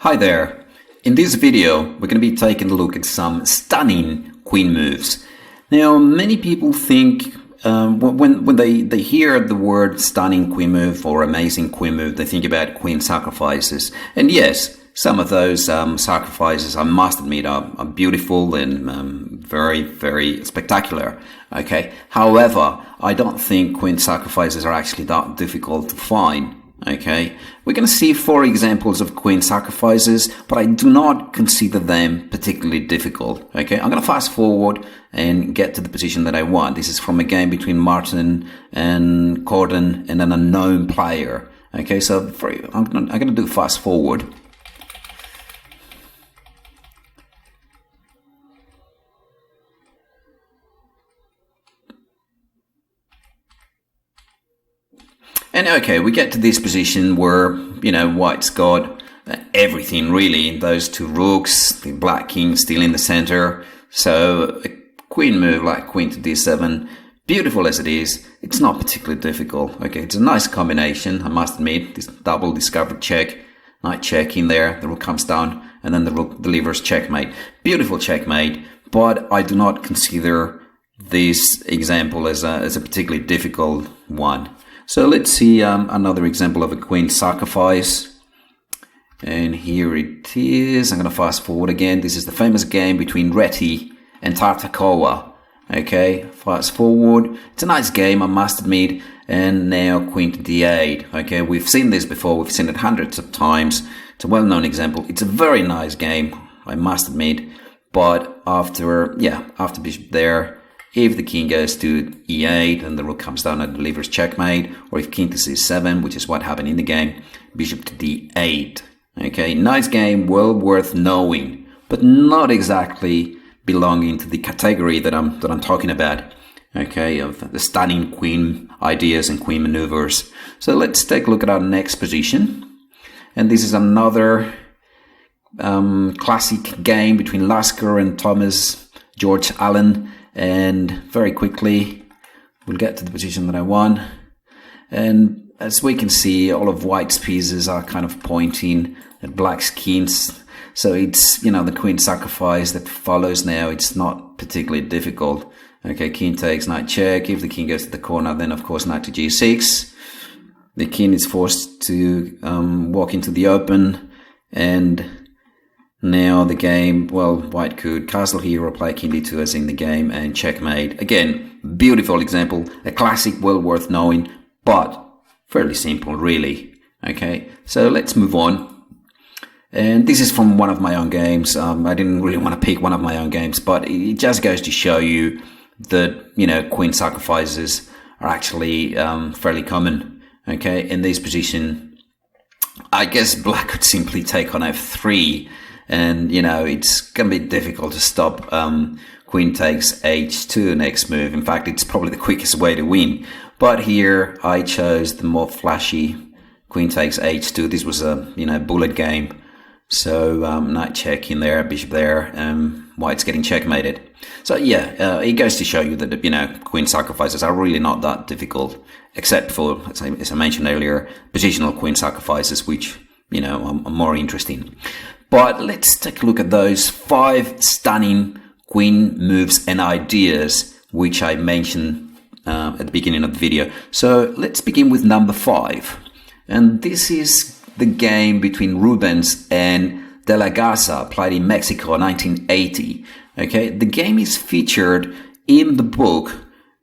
Hi there. In this video, we're going to be taking a look at some stunning queen moves. Now, many people think when they hear the word stunning queen move or amazing queen move, they think about queen sacrifices. And yes, some of those sacrifices, I must admit, are beautiful and very, very spectacular. Okay. However, I don't think queen sacrifices are actually that difficult to find. Okay, we're going to see 4 examples of queen sacrifices, but I do not consider them particularly difficult. Okay, I'm going to fast forward and get to the position that I want. This is from a game between Martin and Gordon and an unknown player. Okay, so I'm going to do fast forward. And okay, we get to this position where, white's got everything really. Those 2 rooks, the black king still in the center. So a queen move like queen to d7, beautiful as it is, it's not particularly difficult. Okay, it's a nice combination, I must admit. This double discovered check, knight check in there, the rook comes down, and then the rook delivers checkmate. Beautiful checkmate, but I do not consider this example as a particularly difficult one. So let's see another example of a queen sacrifice. And here it is. I'm going to fast forward again. This is the famous game between Reti and Tartakova. Okay, fast forward. It's a nice game, I must admit. And now queen to d8. Okay, we've seen this before. We've seen it hundreds of times. It's a well-known example. It's a very nice game, I must admit. But after bishop there, if the king goes to e8 and the rook comes down and delivers checkmate, or if king to c7, which is what happened in the game, bishop to d8. Okay, nice game, well worth knowing, but not exactly belonging to the category that I'm talking about. Okay, of the stunning queen ideas and queen maneuvers. So let's take a look at our next position, and this is another classic game between Lasker and Thomas George Allen. And very quickly, we'll get to the position that I want. And as we can see, all of white's pieces are kind of pointing at black's kings. So it's, the queen sacrifice that follows now. It's not particularly difficult. Okay, king takes, knight check. If the king goes to the corner, then of course knight to g6. The king is forced to walk into the open. And now the game, white could castle here or play king d2 as in the game and checkmate. Again, beautiful example, a classic, well worth knowing, but fairly simple really. Okay, so let's move on. And this is from one of my own games. I didn't really want to pick one of my own games, but it just goes to show you that, queen sacrifices are actually fairly common. Okay, in this position, I guess black could simply take on f3. And, it's going to be difficult to stop queen takes h2 next move. In fact, it's probably the quickest way to win. But here I chose the more flashy queen takes h2. This was a, bullet game. So knight check in there, bishop there, white's getting checkmated. So yeah, it goes to show you that, queen sacrifices are really not that difficult, except for, as I mentioned earlier, positional queen sacrifices, which, are more interesting. But let's take a look at those 5 stunning queen moves and ideas which I mentioned at the beginning of the video. So let's begin with number 5. And this is the game between Rubens and De La Garza, played in Mexico in 1980. Okay, the game is featured in the book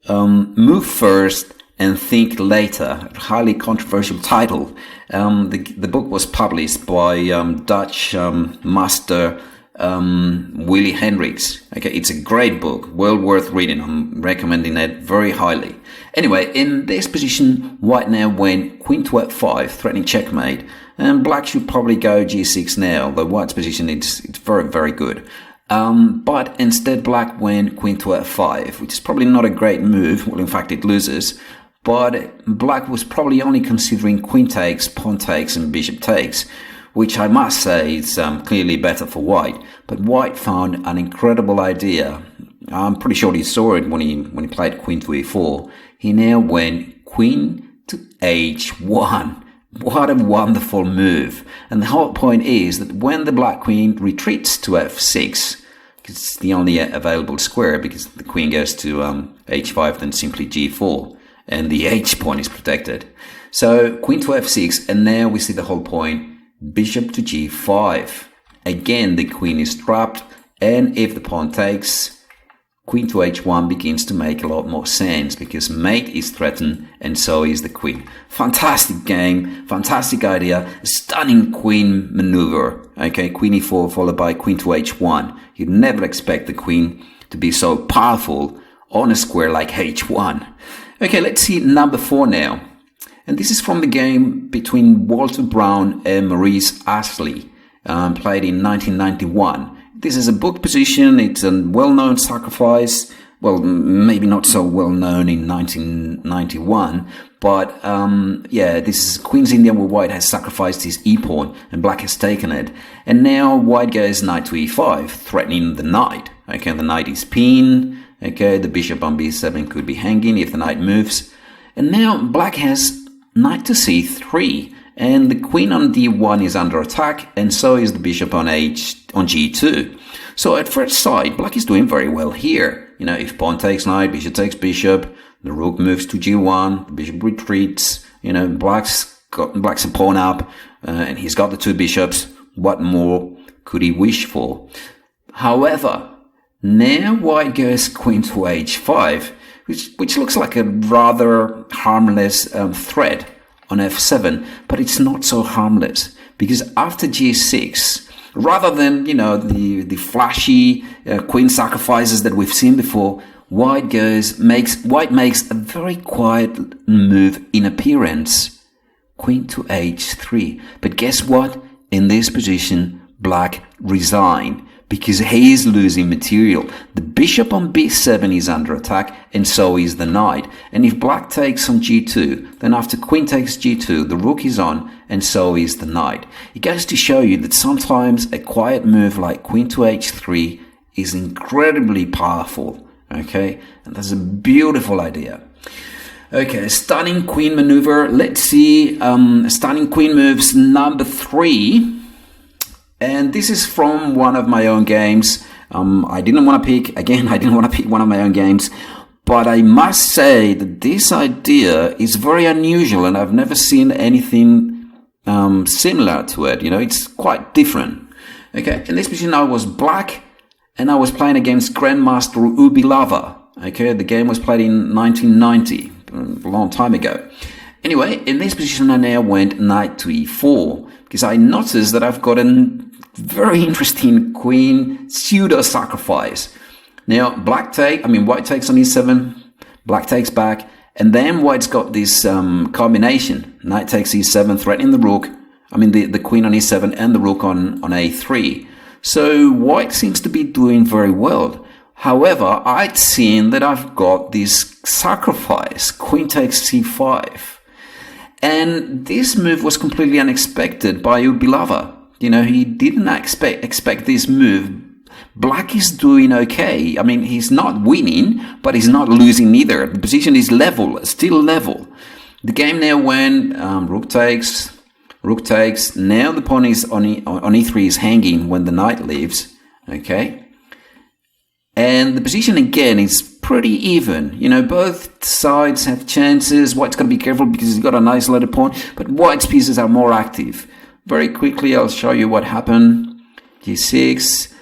Move First and Think Later, a highly controversial title. The book was published by Dutch master Willy Hendricks. Okay, it's a great book, well worth reading. I'm recommending it very highly. Anyway, in this position, white now went queen to f5, threatening checkmate, and black should probably go g6 now. The white's position it's very, very good. But instead, black went queen to f5, which is probably not a great move. Well, in fact, it loses. But black was probably only considering queen takes, pawn takes, and bishop takes, which I must say is clearly better for white. But white found an incredible idea. I'm pretty sure he saw it when he played queen to e4. He now went queen to h1. What a wonderful move. And the whole point is that when the black queen retreats to f6, because it's the only available square, because the queen goes to h5, then simply g4, and the h pawn is protected. So queen to f6, and now we see the whole point, bishop to g5. Again, the queen is trapped, and if the pawn takes, queen to h1 begins to make a lot more sense because mate is threatened and so is the queen. Fantastic game, fantastic idea, stunning queen maneuver. Okay, queen e4 followed by queen to h1. You'd never expect the queen to be so powerful on a square like h1. Okay, let's see number 4 now. And this is from the game between Walter Brown and Maurice Astley, played in 1991. This is a book position. It's a well-known sacrifice. Well, maybe not so well-known in 1991, but yeah, this is Queen's India where white has sacrificed his e-pawn and black has taken it. And now white goes knight to e5, threatening the knight. Okay, the knight is pinned. Okay, the bishop on b7 could be hanging if the knight moves. And now black has knight to c3. And the queen on d1 is under attack, and so is the bishop on g2. So at first sight, black is doing very well here. You know, if pawn takes knight, bishop takes bishop, the rook moves to g1, the bishop retreats. You know, black's a pawn up, and he's got the two bishops. What more could he wish for? However, now white goes queen to h5, which looks like a rather harmless threat on f7, but it's not so harmless because after g6, rather than, you know, the flashy queen sacrifices that we've seen before, white makes a very quiet move in appearance, queen to h3. But guess what? In this position, black resign because he is losing material. The bishop on b7 is under attack, and so is the knight. And if black takes on g2, then after queen takes g2, the rook is on, and so is the knight. It goes to show you that sometimes a quiet move like queen to h3 is incredibly powerful. Okay, and that's a beautiful idea. Okay, stunning queen maneuver. Let's see stunning queen moves number 3. And this is from one of my own games. I didn't want to pick one of my own games, but I must say that this idea is very unusual and I've never seen anything similar to it. You know, it's quite different. Okay, in this position I was black and I was playing against Grandmaster Ubilava. Okay, the game was played in 1990, a long time ago. Anyway, in this position I now went knight to e4 because I noticed that I've got a very interesting queen pseudo sacrifice. Now white takes on e7, black takes back, and then white's got this combination. Knight takes e7, threatening the rook. The queen on e7 and the rook on a3. So white seems to be doing very well. However, I'd seen that I've got this sacrifice, queen takes c5. And this move was completely unexpected by Ubilava. You know, he didn't expect this move. Black is doing okay. I mean, he's not winning, but he's not losing either. The position is level, still level. The game now went rook takes. Now the pawn is on e3 is hanging when the knight leaves. Okay. And the position again is pretty even. You know, both sides have chances. White's got to be careful because he's got an isolated pawn, but white's pieces are more active. Very quickly, I'll show you what happened. g6.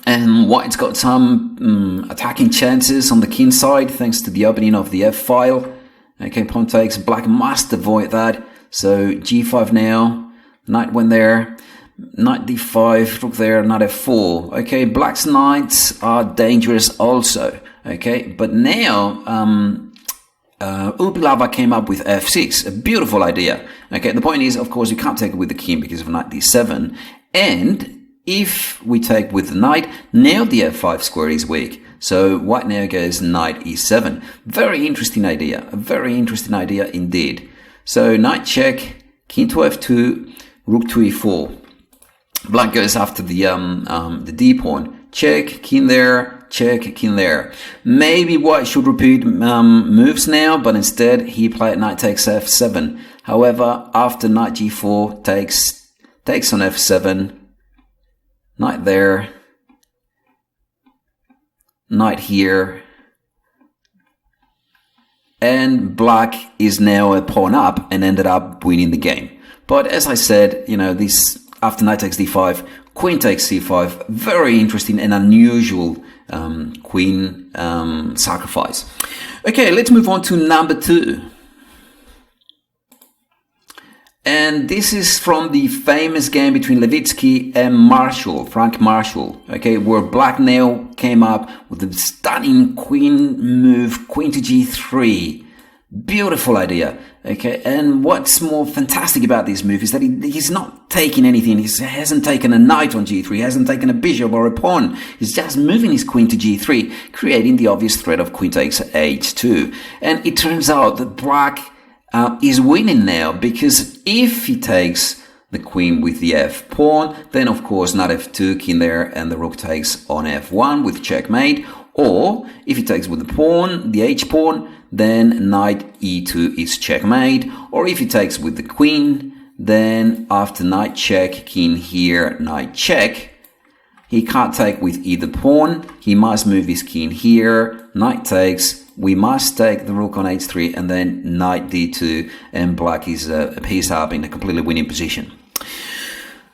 And white's got some attacking chances on the king side thanks to the opening of the f-file. Okay, pawn takes. Black must avoid that. So g5 now. Knight went there. Knight d5, rook there, knight f4. Okay, black's knights are dangerous also. Okay, but now Ubilava came up with f6, a beautiful idea. Okay, the point is, of course, you can't take it with the king because of knight d7. And if we take with the knight, now the f5 square is weak. So white now goes knight e7. Very interesting idea, a very interesting idea indeed. So knight check, king to f2, rook to e4. Black goes after the d pawn. Check, king there, check, king there. Maybe white should repeat moves now, but instead he played knight takes f7. However, after knight g4 takes on f7, knight there, knight here, and black is now a pawn up and ended up winning the game. But as I said, this after knight takes d5, queen takes c5, very interesting and unusual queen sacrifice. Okay, let's move on to number 2. And this is from the famous game between Levitsky and Frank Marshall, okay, where black now came up with a stunning queen move, queen to g3. Beautiful idea, okay, and what's more fantastic about this move is that he's not taking anything. He hasn't taken a knight on g3, he hasn't taken a bishop or a pawn. He's just moving his queen to g3, creating the obvious threat of queen takes h2. And it turns out that black is winning now, because if he takes the queen with the f pawn, then of course knight f2, king there, and the rook takes on f1 with checkmate. Or if he takes with the pawn, the h pawn, then knight e2 is checkmate. Or if he takes with the queen, then after knight check, king here, knight check, he can't take with either pawn. He must move his king here, knight takes. We must take the rook on h3 and then knight d2, and black is a piece up in a completely winning position.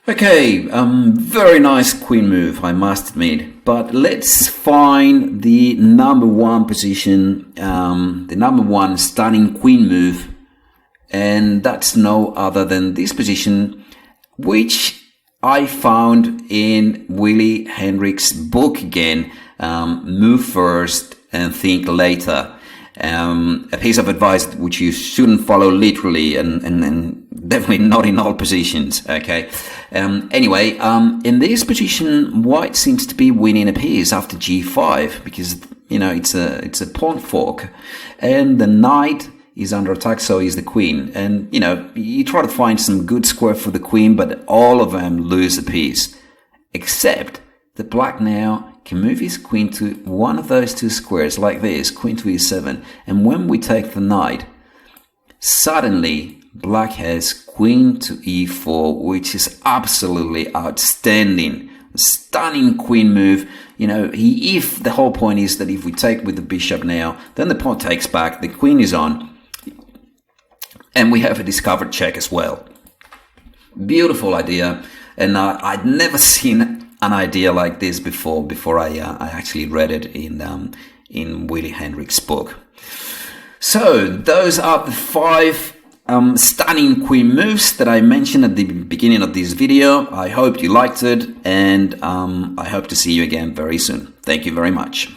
Okay, very nice queen move, I must admit. But let's find the number 1 position, the number 1 stunning queen move, and that's no other than this position, which I found in Willy Henrich's book again, Move First and Think Later. A piece of advice which you shouldn't follow literally, and definitely not in all positions, okay? Anyway, in this position, white seems to be winning a piece after g5, because, it's a pawn fork, and the knight is under attack, so is the queen. And, you try to find some good square for the queen, but all of them lose a piece, except the black now can move his queen to one of those 2 squares like this, queen to e7. And when we take the knight, suddenly black has queen to e4, which is absolutely outstanding. Stunning queen move. If the whole point is that if we take with the bishop now, then the pawn takes back, the queen is on, and we have a discovered check as well. Beautiful idea, and I'd never seen an idea like this before I actually read it in Willy Henrich's book. So those are the 5 stunning queen moves that I mentioned at the beginning of this video. I hope you liked it, and I hope to see you again very soon. Thank you very much.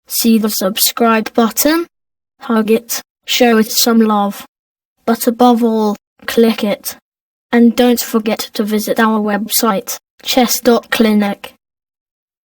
See the subscribe button, hug it, show it some love, but above all, click it. And don't forget to visit our website, chess.clinic.